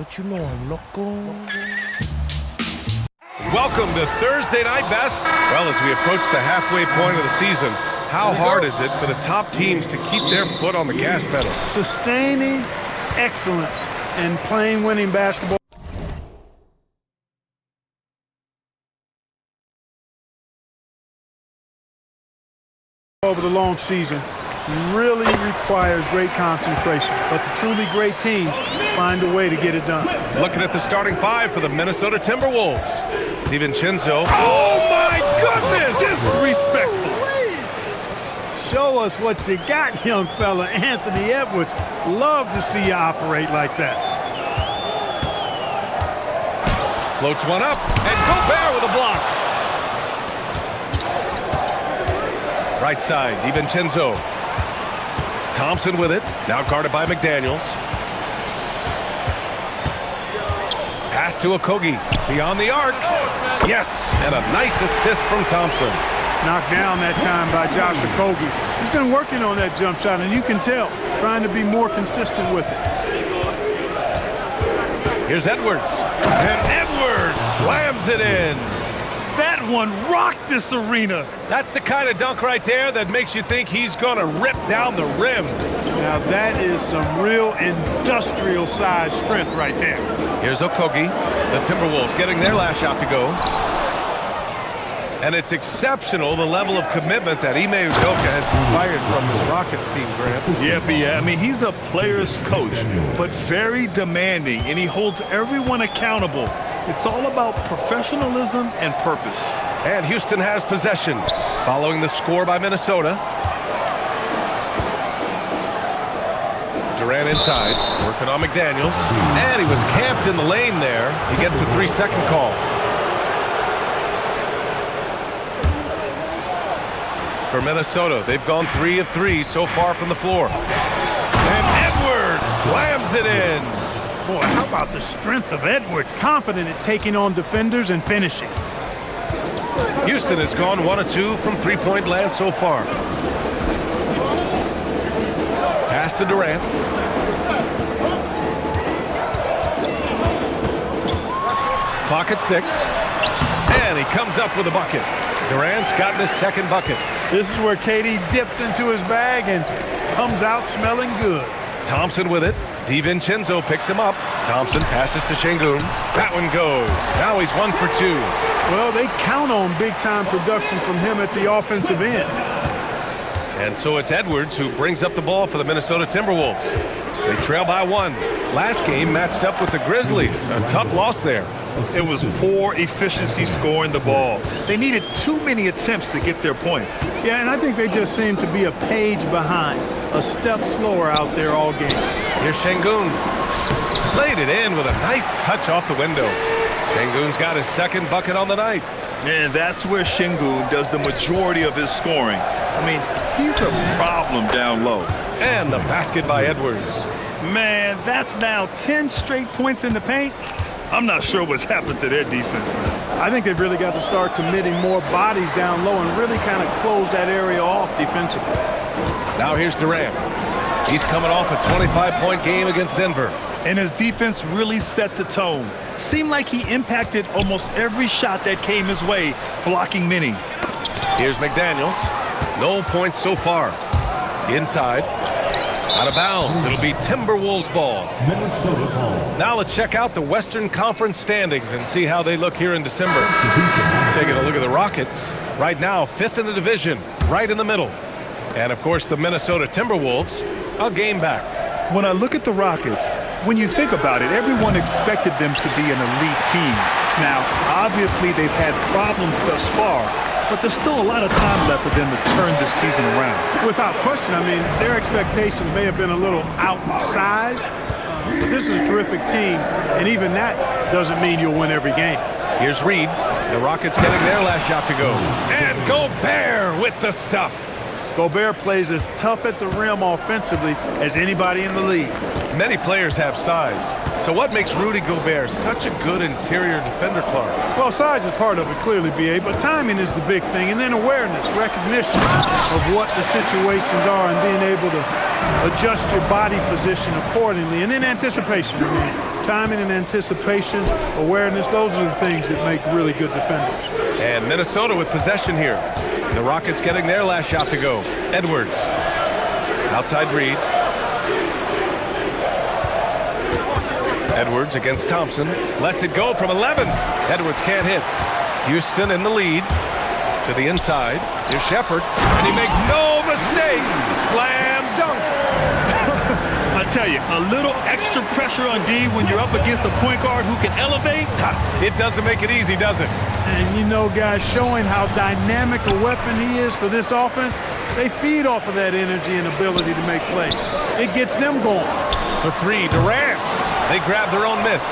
Don't you know I'm loco? Welcome to Thursday Night Basketball. Well, as we approach the halfway point of the season, how hard is it for the top teams to keep their foot on the gas pedal? Sustaining excellence and playing winning basketball over the long season really requires great concentration, but the truly great teams find a way to get it done. Looking at the starting five for the Minnesota Timberwolves. DiVincenzo. Oh my goodness! Disrespectful. Show us what you got, young fella. Anthony Edwards, love to see you operate like that. Floats one up, and Gobert with a block. Right side, DiVincenzo. Thompson with it, now guarded by McDaniels. Pass to Okogie, beyond the arc. Yes, and a nice assist from Thompson. Knocked down that time by Josh Okogie. He's been working on that jump shot, and you can tell, trying to be more consistent with it. Here's Edwards, and Edwards slams it in. That one rocked this arena. That's the kind of dunk right there that makes you think he's going to rip down the rim. Now that is some real industrial size strength right there. Here's Okogie. The Timberwolves getting their last shot to go. And it's exceptional the level of commitment that Ime Udoka has inspired from this Rockets team, Grant. Yeah, I mean, he's a player's coach, but very demanding, and he holds everyone accountable. It's all about professionalism and purpose. And Houston has possession, following the score by Minnesota. Durant inside, working on McDaniels. And he was camped in the lane there. He gets a 3-second call. For Minnesota, they've gone 3 of 3 so far from the floor. And Edwards slams it in. Boy, how about the strength of Edwards? Confident at taking on defenders and finishing. Houston has gone 1 of 2 from three-point land so far. Pass to Durant. Clock at 6. And he comes up with a bucket. Durant's gotten his second bucket. This is where KD dips into his bag and comes out smelling good. Thompson with it. DiVincenzo picks him up. Thompson passes to Şengün. That one goes. Now he's 1 for 2. Well, they count on big-time production from him at the offensive end. And so it's Edwards who brings up the ball for the Minnesota Timberwolves. They trail by 1. Last game matched up with the Grizzlies. A tough loss there. It was poor efficiency scoring the ball. They needed too many attempts to get their points. Yeah, and I think they just seem to be a page behind, a step slower out there all game. Here's Şengün. Laid it in with a nice touch off the window. Şengün's got his second bucket on the night. And that's where Şengün does the majority of his scoring. I mean, he's a problem down low. And the basket by Edwards. Man, that's now 10 straight points in the paint. I'm not sure what's happened to their defense, man. I think they've really got to start committing more bodies down low and really kind of close that area off defensively. Now here's Durant. He's coming off a 25-point game against Denver. And his defense really set the tone. Seemed like he impacted almost every shot that came his way, blocking many. Here's McDaniels. No points so far. Inside. Out of bounds. It'll be Timberwolves ball. Minnesota ball. Now let's check out the Western Conference standings and see how they look here in December. Taking a look at the Rockets. Right now, 5th in the division, right in the middle. And, of course, the Minnesota Timberwolves, a game back. When I look at the Rockets, when you think about it, everyone expected them to be an elite team. Now, obviously, they've had problems thus far, but there's still a lot of time left for them to turn this season around. Without question, I mean, their expectations may have been a little outsized, but this is a terrific team, and even that doesn't mean you'll win every game. Here's Reed. The Rockets getting their last shot to go. And Gobert with the stuff. Gobert plays as tough at the rim offensively as anybody in the league. Many players have size. So what makes Rudy Gobert such a good interior defender, Clark? Well, size is part of it, clearly, B.A., but timing is the big thing, and then awareness, recognition of what the situations are, and being able to adjust your body position accordingly. And then anticipation. I mean, timing and anticipation, awareness, those are the things that make really good defenders. And Minnesota with possession here. The Rockets getting their last shot to go. Edwards. Outside Reed. Edwards against Thompson. Lets it go from 11. Edwards can't hit. Houston in the lead. To the inside. Here's Shepherd. And he makes no mistake. Slam dunk. I tell you, a little extra pressure on D when you're up against a point guard who can elevate. It doesn't make it easy, does it? And you know, guys, showing how dynamic a weapon he is for this offense, they feed off of that energy and ability to make plays. It gets them going. For three, Durant. They grab their own miss.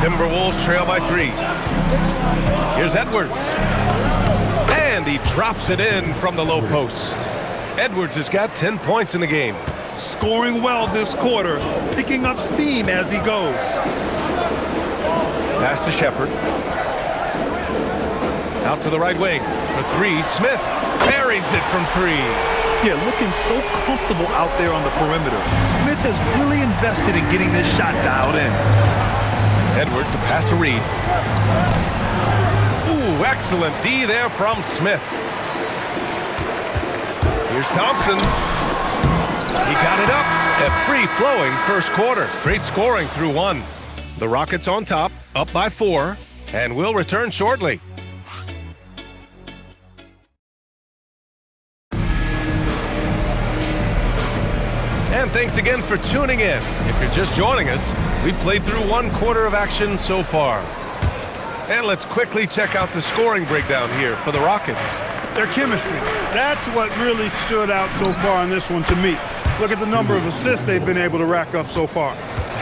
Timberwolves trail by 3. Here's Edwards. And he drops it in from the low post. Edwards has got 10 points in the game. Scoring well this quarter, picking up steam as he goes. Pass to Shepherd. Out to the right wing. For 3, Smith buries it from 3. Yeah, looking so comfortable out there on the perimeter. Smith has really invested in getting this shot dialed in. Edwards, a pass to Reed. Ooh, excellent D there from Smith. Here's Thompson. He got it up. A free-flowing first quarter. Great scoring through 1. The Rockets on top, up by 4, and will return shortly. And thanks again for tuning in. If you're just joining us, we've played through 1 quarter of action so far. And let's quickly check out the scoring breakdown here for the Rockets. Their chemistry. That's what really stood out so far in this one to me. Look at the number of assists they've been able to rack up so far.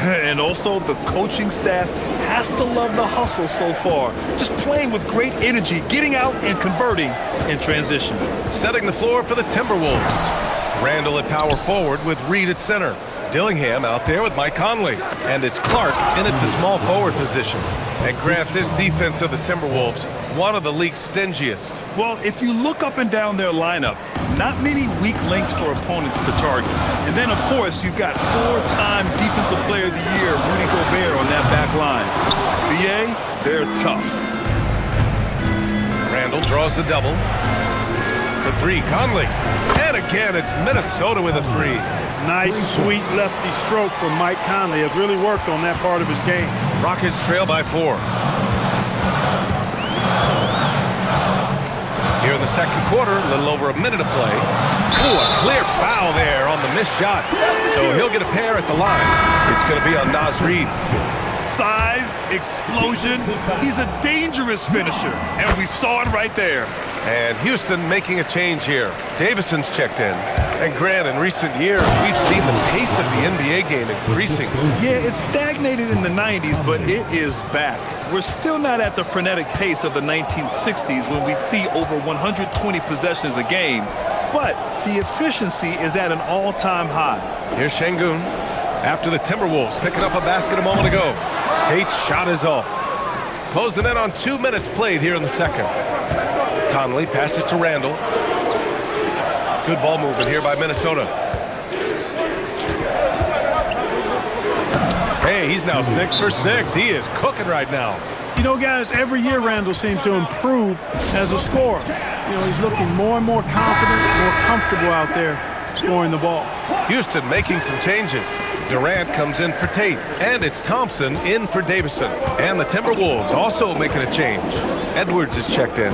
And also the coaching staff has to love the hustle so far. Just playing with great energy, getting out and converting in transition. Setting the floor for the Timberwolves. Randall at power forward with Reed at center. Dillingham out there with Mike Conley. And it's Clark in at the small forward position. And Grant, this defense of the Timberwolves, one of the league's stingiest. Well, if you look up and down their lineup, not many weak links for opponents to target. And then, of course, you've got 4-time Defensive Player of the Year, Rudy Gobert, on that back line. BA, they're tough. Randall draws the double. The 3, Conley. And again, it's Minnesota with a 3. Nice, sweet lefty stroke from Mike Conley. Has really worked on that part of his game. Rockets trail by 4. Here in the second quarter, a little over a minute to play. Ooh, a clear foul there on the missed shot. So he'll get a pair at the line. It's going to be on Naz Reid. Size, explosion. He's a dangerous finisher, and we saw it right there. And Houston making a change here. Davison's checked in. And Grant, in recent years, we've seen the pace of the NBA game increasing. Yeah, it stagnated in the 90s, but it is back. We're still not at the frenetic pace of the 1960s when we'd see over 120 possessions a game. But the efficiency is at an all-time high. Here's Şengün. After the Timberwolves picking up a basket a moment ago. Tate's shot is off. Closed the net on 2 minutes played here in the second. Conley passes to Randall. Good ball movement here by Minnesota. Hey, he's now 6 for 6. He is cooking right now. You know, guys, every year Randall seems to improve as a scorer. You know, he's looking more and more confident, more comfortable out there scoring the ball. Houston making some changes. Durant comes in for Tate, and it's Thompson in for Davison. And the Timberwolves also making a change. Edwards is checked in.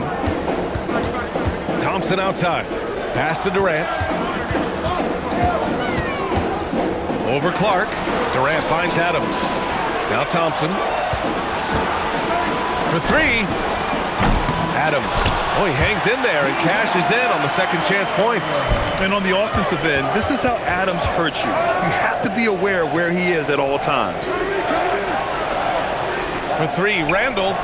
Thompson outside. Pass to Durant. Over Clark. Durant finds Adams. Now Thompson. For 3. Adams. Oh, he hangs in there and cashes in on the second chance points. And on the offensive end, this is how Adams hurts you. You have to be aware of where he is at all times. For 3, Randall.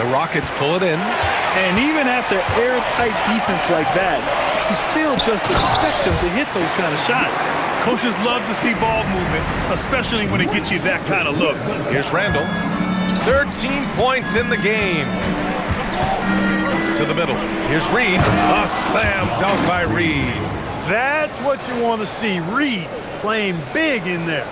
The Rockets pull it in. And even after airtight defense like that, you still just expect him to hit those kind of shots. Coaches love to see ball movement, especially when it gets you that kind of look. Here's Randall. 13 points in the game. To the middle. Here's Reed. A slam dunk by Reed. That's what you want to see. Reed playing big in there.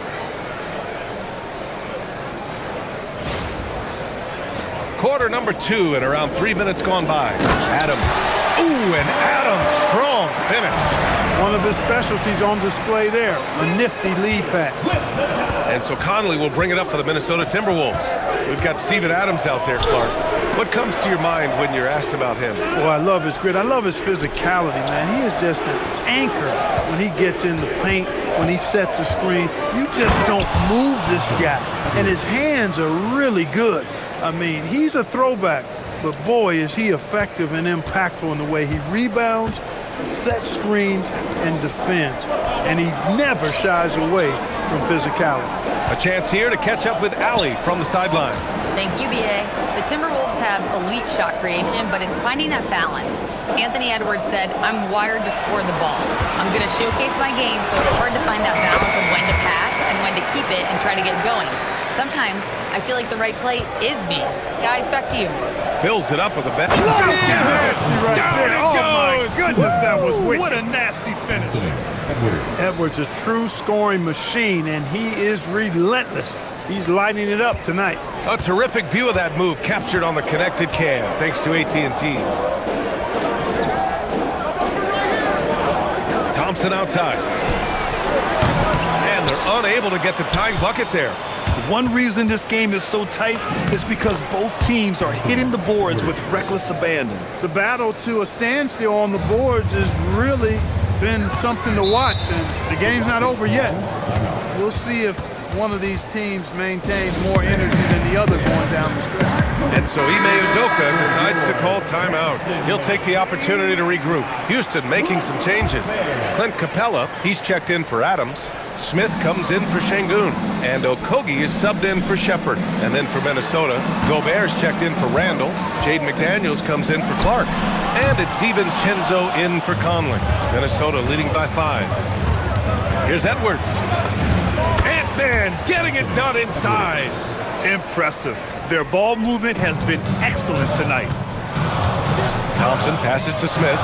Quarter number 2 and around 3 minutes gone by. Adams. Ooh, and Adams, strong finish. One of his specialties on display there, a nifty lead pass. And so Conley will bring it up for the Minnesota Timberwolves. We've got Steven Adams out there, Clark. What comes to your mind when you're asked about him? Well, I love his grit. I love his physicality, man. He is just an anchor when he gets in the paint, when he sets a screen. You just don't move this guy. And his hands are really good. I mean, he's a throwback, but boy, is he effective and impactful in the way he rebounds, sets screens, and defends. And he never shies away from physicality. A chance here to catch up with Allie from the sideline. Thank you, B.A. The Timberwolves have elite shot creation, but it's finding that balance. Anthony Edwards said, "I'm wired to score the ball. I'm going to showcase my game, so it's hard to find that balance of when to pass and when to keep it and try to get going. Sometimes I feel like the right play is me." Guys, back to you. Fills it up with a bet. Nasty right there. Oh, my goodness, that was wicked. What a nasty finish. Edwards is a true scoring machine, and he is relentless. He's lighting it up tonight. A terrific view of that move captured on the connected cam, thanks to AT&T. Thompson outside. And they're unable to get the tying bucket there. One reason this game is so tight is because both teams are hitting the boards with reckless abandon. The battle to a standstill on the boards has really been something to watch, and the game's not over yet. We'll see if one of these teams maintains more energy than the other going down the stretch. And so Ime Udoka decides to call timeout. He'll take the opportunity to regroup. Houston making some changes. Clint Capella, he's checked in for Adams. Smith comes in for Şengün, and Okogie is subbed in for Shepherd. And then for Minnesota, Gobert's checked in for Randall. Jaden McDaniels comes in for Clark. And it's DiVincenzo in for Conley. Minnesota leading by 5. Here's Edwards. Ant-Man getting it done inside. Impressive. Their ball movement has been excellent tonight. Thompson passes to Smith.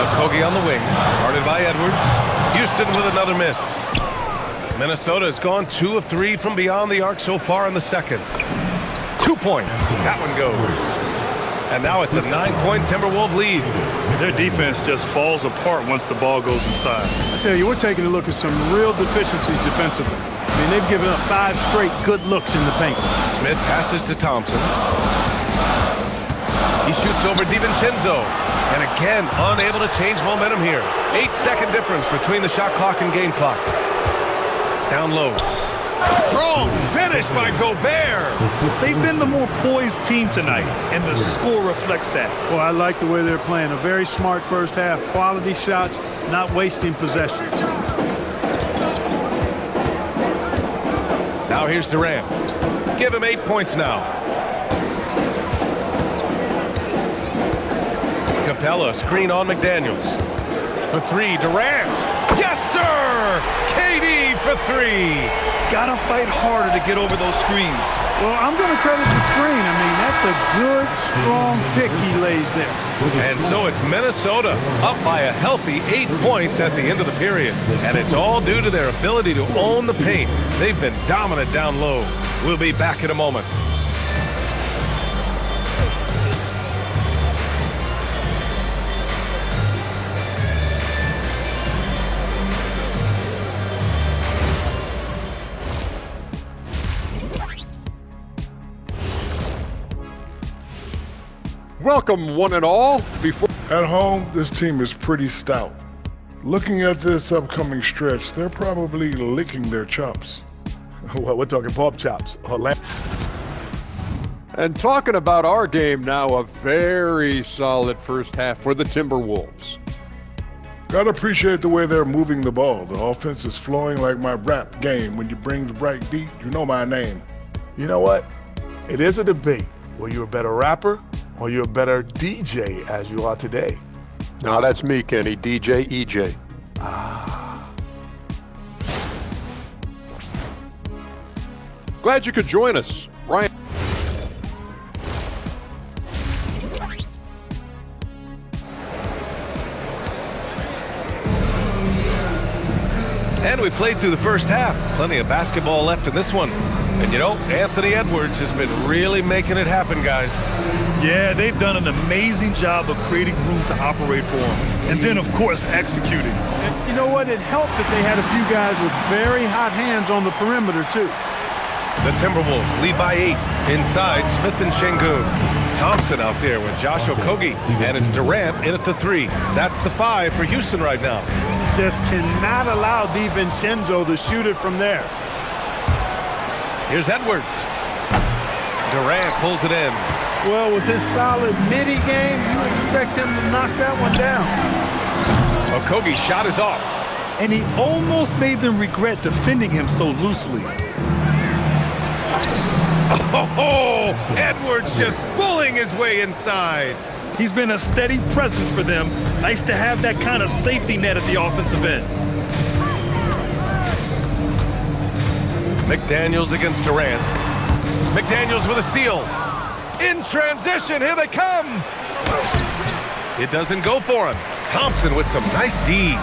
Okogie on the wing, guarded by Edwards. Houston with another miss. Minnesota has gone 2 of 3 from beyond the arc so far in the second. 2 points. That one goes. And now it's a 9-point Timberwolves lead. Their defense just falls apart once the ball goes inside. I tell you, we're taking a look at some real deficiencies defensively. I mean, they've given up 5 straight good looks in the paint. Smith passes to Thompson. He shoots over DiVincenzo. And again, unable to change momentum here. 8-second difference between the shot clock and game clock. Down low. Strong finish by Gobert. They've been the more poised team tonight, and the score reflects that. Well, I like the way they're playing. A very smart first half. Quality shots, not wasting possessions. Now here's Durant. Give him 8 points now. Capella, screen on McDaniels. For 3, Durant. Yes, sir! KD for 3. Gotta fight harder to get over those screens. Well, I'm going to credit the screen. I mean, that's a good, strong pick he lays there. And so it's Minnesota up by a healthy 8 points at the end of the period. And it's all due to their ability to own the paint. They've been dominant down low. We'll be back in a moment. Welcome, one and all. At home, this team is pretty stout. Looking at this upcoming stretch, they're probably licking their chops. Well, we're talking pork chops. And talking about our game now, a very solid first half for the Timberwolves. Gotta appreciate the way they're moving the ball. The offense is flowing like my rap game. When you bring the bright beat, you know my name. You know what? It is a debate. Were you a better rapper or you're a better DJ as you are today? Now that's me, Kenny, DJ EJ. Glad you could join us. Ryan. And we played through the first half. Plenty of basketball left in this one. And you know, Anthony Edwards has been really making it happen, guys. Yeah, they've done an amazing job of creating room to operate for him. And then, of course, executing. And you know what? It helped that they had a few guys with very hot hands on the perimeter, too. The Timberwolves lead by 8. Inside, Smith and Şengün. Thompson out there with Josh Okogie. And it's Durant in at the 3. That's the 5 for Houston right now. Just cannot allow DiVincenzo to shoot it from there. Here's Edwards. Durant pulls it in. Well, with his solid midi game, you expect him to knock that one down. Okogie's shot is off. And he almost made them regret defending him so loosely. Oh, Edwards just bullying his way inside. He's been a steady presence for them. Nice to have that kind of safety net at the offensive end. McDaniels against Durant. McDaniels with a steal. In transition, here they come. It doesn't go for him. Thompson with some nice D.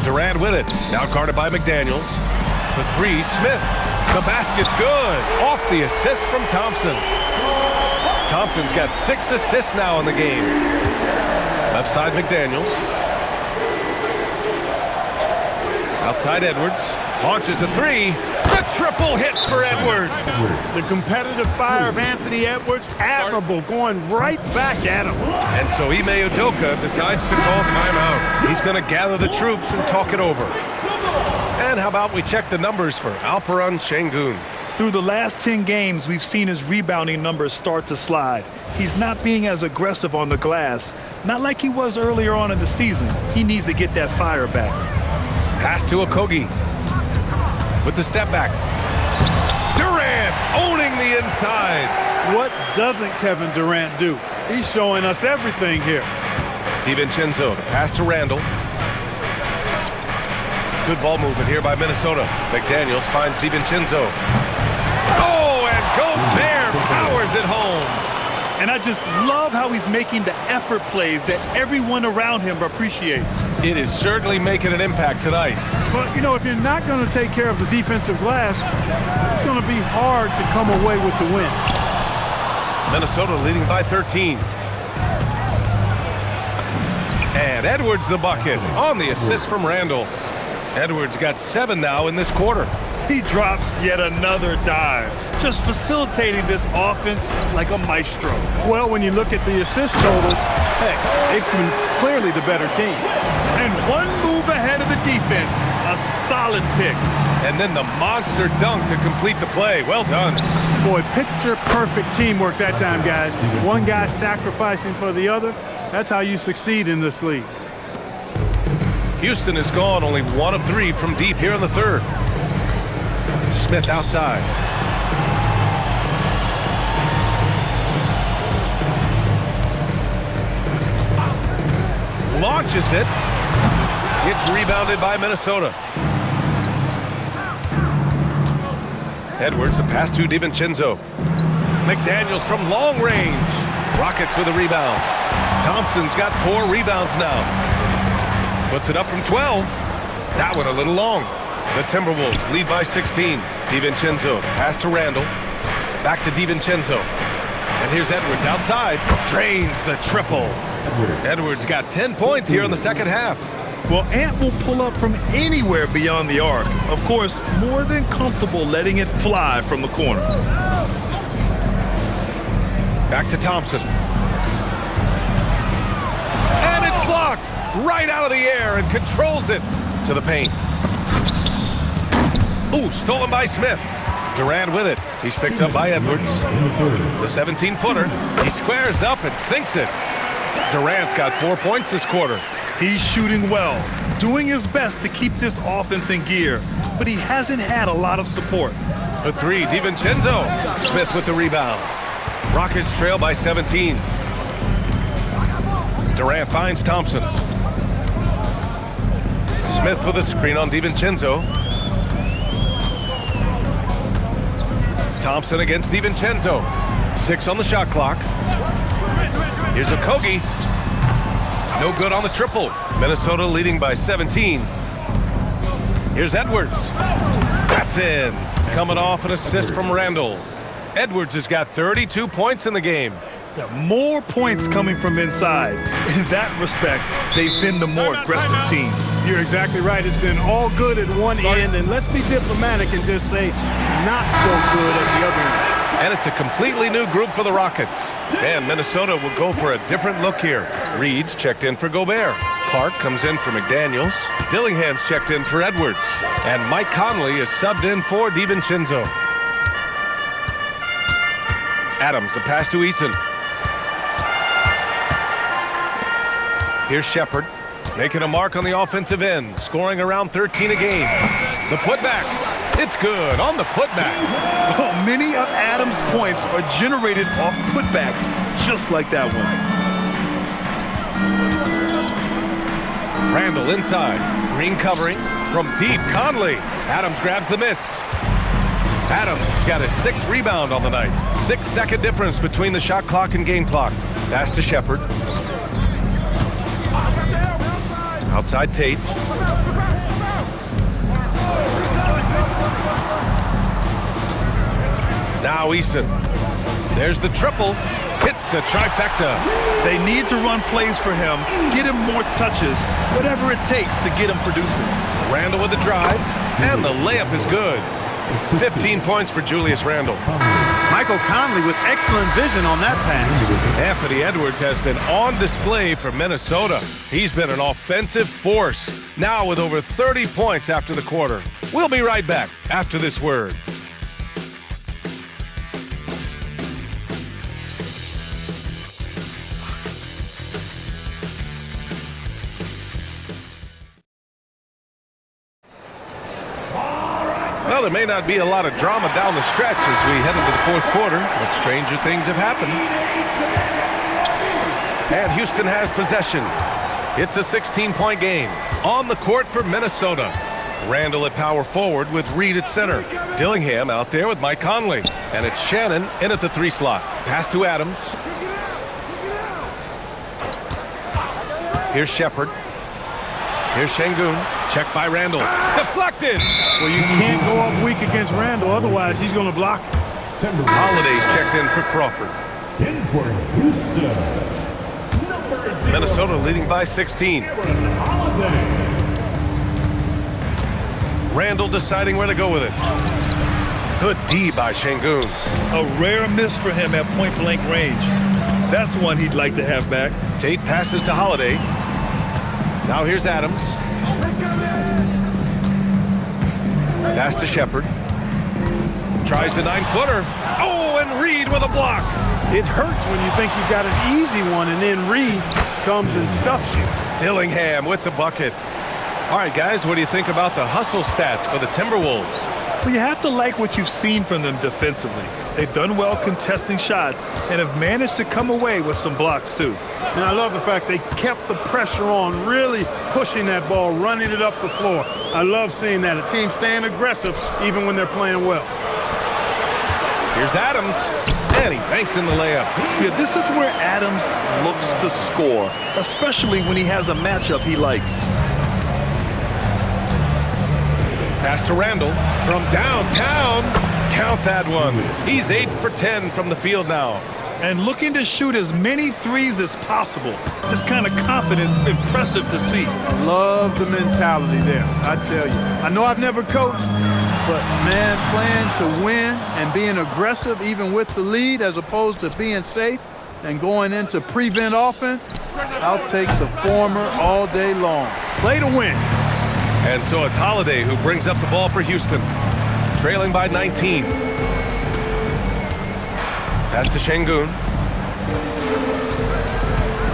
Durant with it. Now guarded by McDaniels. The 3, Smith. The basket's good. Off the assist from Thompson. Thompson's got 6 assists now in the game. Left side, McDaniels. Outside Edwards. Launches a 3. The triple hits for Edwards. The competitive fire of Anthony Edwards, admirable, going right back at him. And so Ime Udoka decides to call timeout. He's going to gather the troops and talk it over. And how about we check the numbers for Alperen Şengün? Through the last 10 games, we've seen his rebounding numbers start to slide. He's not being as aggressive on the glass, not like he was earlier on in the season. He needs to get that fire back. Pass to Okogie. With the step back. Durant owning the inside. What doesn't Kevin Durant do? He's showing us everything here. DiVincenzo to pass to Randall. Good ball movement here by Minnesota. McDaniels finds DiVincenzo. Oh, and Gobert powers it home. And I just love how he's making the effort plays that everyone around him appreciates. It is certainly making an impact tonight. But, you know, if you're not going to take care of the defensive glass, it's going to be hard to come away with the win. Minnesota leading by 13. And Edwards the bucket on the assist from Randall. Edwards got 7 now in this quarter. He drops yet another dive, just facilitating this offense like a maestro. Well, when you look at the assist totals, heck, they've been clearly the better team. And one move ahead of the defense, a solid pick. And then the monster dunk to complete the play. Well done. Boy, picture-perfect teamwork that time, guys. One guy sacrificing for the other. That's how you succeed in this league. Houston has gone only 1 of 3 from deep here in the third. Smith outside. Launches it. It's rebounded by Minnesota. Edwards, the pass to DiVincenzo. McDaniels from long range. Rockets with a rebound. Thompson's got 4 rebounds now. Puts it up from 12. That one a little long. The Timberwolves lead by 16. DiVincenzo, pass to Randall. Back to DiVincenzo. And here's Edwards outside. Drains the triple. Edwards got 10 points here in the second half. Well, Ant will pull up from anywhere beyond the arc. Of course, more than comfortable letting it fly from the corner. Back to Thompson. And it's blocked right out of the air and controls it to the paint. Ooh, stolen by Smith. Durant with it. He's picked up by Edwards. The 17-footer. He squares up and sinks it. Durant's got 4 points this quarter. He's shooting well, doing his best to keep this offense in gear, but he hasn't had a lot of support. The 3, DiVincenzo. Smith with the rebound. Rockets trail by 17. Durant finds Thompson. Smith with a screen on DiVincenzo. Thompson against DiVincenzo. 6 on the shot clock. Here's Okogie. No good on the triple. Minnesota leading by 17. Here's Edwards. That's in. Coming off an assist from Randall. Edwards has got 32 points in the game. Yeah, more points coming from inside. In that respect, they've been the more aggressive team. You're exactly right. It's been all good at one end, and let's be diplomatic and just say not so good at the other end. And it's a completely new group for the Rockets. And Minnesota will go for a different look here. Reed's checked in for Gobert. Clark comes in for McDaniels. Dillingham's checked in for Edwards. And Mike Conley is subbed in for DiVincenzo. Adams, the pass to Eason. Here's Shepherd, making a mark on the offensive end, scoring around 13 a game. The putback, it's good on the putback. Well, many of Adams' points are generated off putbacks, just like that one. Randall inside, Green covering from deep. Conley, Adams grabs the miss. Adams has got his 6th rebound on the night. 6-second difference between the shot clock and game clock. Pass to Shepherd. Outside Tate. Now Easton. There's the triple. Hits the trifecta. They need to run plays for him, get him more touches, whatever it takes to get him producing. Randall with the drive, and the layup is good. 15 points for Julius Randle. Michael Conley with excellent vision on that pass. Anthony Edwards has been on display for Minnesota. He's been an offensive force, now with over 30 points after the quarter. We'll be right back after this word. Well, there may not be a lot of drama down the stretch as we head into the 4th quarter, but stranger things have happened. And Houston has possession. It's a 16-point game on the court for Minnesota. Randall at power forward with Reed at center. Dillingham out there with Mike Conley. And it's Shannon in at the 3 slot. Pass to Adams. Here's Shepherd. Here's Şengün. Checked by Randall. Deflected. Well, you can't go up weak against Randall, otherwise he's going to block. Holiday's checked in for Crawford. Minnesota leading by 16. Randall deciding where to go with it. Good D by Şengün. A rare miss for him at point-blank range. That's one he'd like to have back. Tate passes to Holiday. Now here's Adams. Pass to Shepherd. Tries the 9-footer. Oh, and Reed with a block. It hurts when you think you've got an easy one and then Reed comes and stuffs you. Dillingham with the bucket. All right, guys, what do you think about the hustle stats for the Timberwolves? Well, you have to like what you've seen from them defensively. They've done well contesting shots and have managed to come away with some blocks, too. And I love the fact they kept the pressure on, really pushing that ball, running it up the floor. I love seeing that. A team staying aggressive even when they're playing well. Here's Adams, and he banks in the layup. Yeah, this is where Adams looks to score, especially when he has a matchup he likes. Pass to Randall from downtown. Count that one. He's 8 for 10 from the field now. And looking to shoot as many threes as possible. This kind of confidence, impressive to see. Love the mentality there, I tell you. I know I've never coached, but man, playing to win and being aggressive even with the lead as opposed to being safe and going into prevent offense, I'll take the former all day long. Play to win. And so it's Holiday who brings up the ball for Houston, trailing by 19. Pass to Şengün.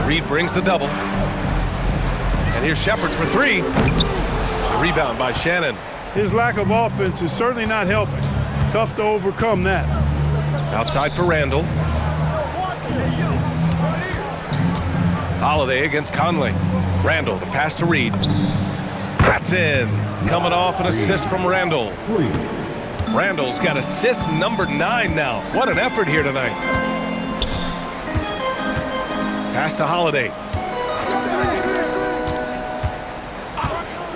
Reed brings the double. And here's Shepherd for 3. The rebound by Shannon. His lack of offense is certainly not helping. Tough to overcome that. Outside for Randall. Holiday against Conley. Randall, the pass to Reed. That's in. Coming off an assist from Randall. Randall's got assist number 9 now. What an effort here tonight. Pass to Holiday.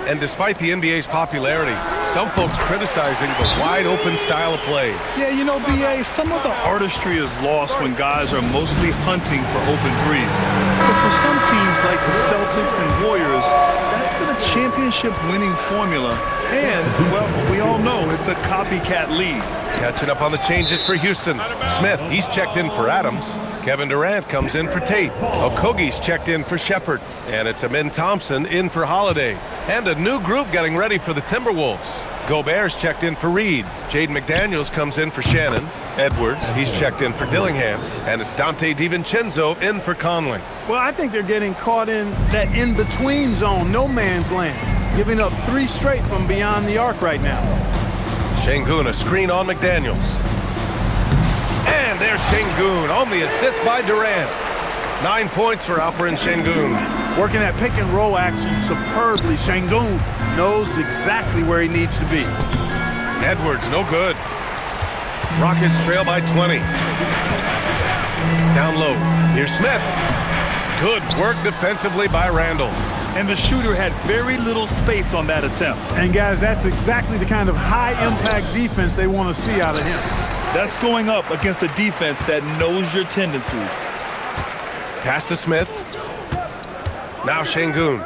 And despite the NBA's popularity, some folks criticizing the wide-open style of play. Yeah, you know, B.A., some of the artistry is lost when guys are mostly hunting for open threes. But for some teams like the Celtics and Warriors, that's been a championship-winning formula. And, well, we all know it's a copycat league. Catching up on the changes for Houston. Smith, he's checked in for Adams. Kevin Durant comes in for Tate. Okogie's checked in for Shepard. And it's Amin Thompson in for Holiday. And a new group getting ready for the Timberwolves. Gobert's checked in for Reed. Jaden McDaniels comes in for Shannon. Edwards, he's checked in for Dillingham. And it's Dante DiVincenzo in for Conley. Well, I think they're getting caught in that in-between zone, no man's land, giving up 3 straight from beyond the arc right now. Şengün, a screen on McDaniels. And there's Şengün on the assist by Durant. 9 points for Alperen Şengün. Working that pick and roll action superbly. Şengün knows exactly where he needs to be. Edwards, no good. Rockets trail by 20. Down low. Here's Smith. Good work defensively by Randall. And the shooter had very little space on that attempt. And guys, that's exactly the kind of high-impact defense they want to see out of him. That's going up against a defense that knows your tendencies. Pass to Smith. Now Şengün.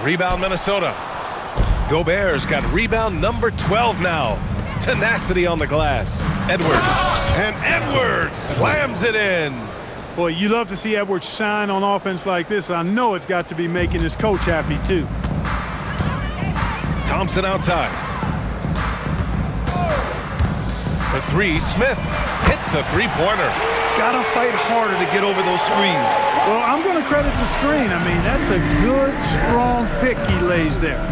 Rebound Minnesota. Gobert's got rebound number 12 now. Tenacity on the glass. Edwards. And Edwards slams it in. Boy, you love to see Edwards shine on offense like this. I know it's got to be making his coach happy, too. Thompson outside. For 3, Smith hits a three-pointer. Gotta fight harder to get over those screens. Well, I'm going to credit the screen. I mean, that's a good, strong pick he lays there.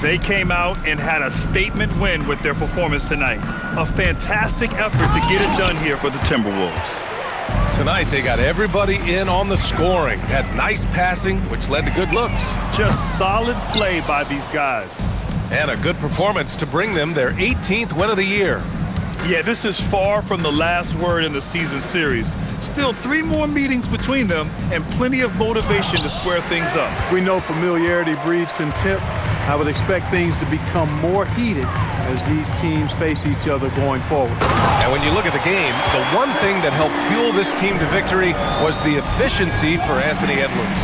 They came out and had a statement win with their performance tonight. A fantastic effort to get it done here for the Timberwolves. Tonight, they got everybody in on the scoring. Had nice passing, which led to good looks. Just solid play by these guys. And a good performance to bring them their 18th win of the year. Yeah, this is far from the last word in the season series. Still 3 more meetings between them and plenty of motivation to square things up. We know familiarity breeds contempt. I would expect things to become more heated as these teams face each other going forward. And when you look at the game, the one thing that helped fuel this team to victory was the efficiency for Anthony Edwards.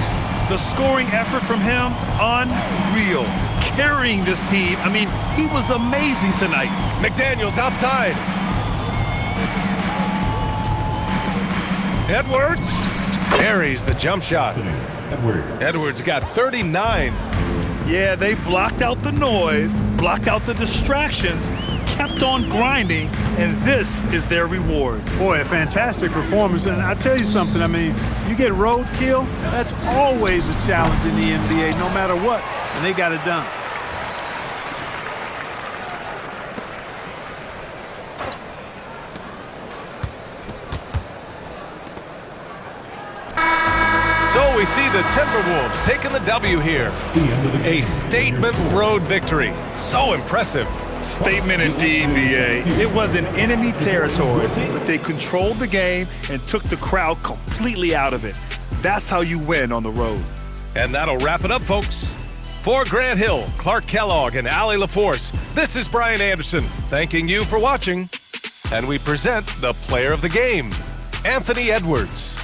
The scoring effort from him, unreal. Carrying this team, I mean, he was amazing tonight. McDaniels outside. Edwards carries the jump shot. Edwards got 39. Yeah, they blocked out the noise, blocked out the distractions, kept on grinding, and this is their reward. Boy, a fantastic performance. And I'll tell you something, I mean, you get roadkill, that's always a challenge in the NBA, no matter what, and they got it done. So we see the Timberwolves taking the W here. A statement road victory. So impressive. Statement indeed, BA. It was in enemy territory, but they controlled the game and took the crowd completely out of it. That's how you win on the road. And that'll wrap it up, folks. For Grant Hill, Clark Kellogg, and Allie LaForce, this is Brian Anderson thanking you for watching. And we present the player of the game, Anthony Edwards.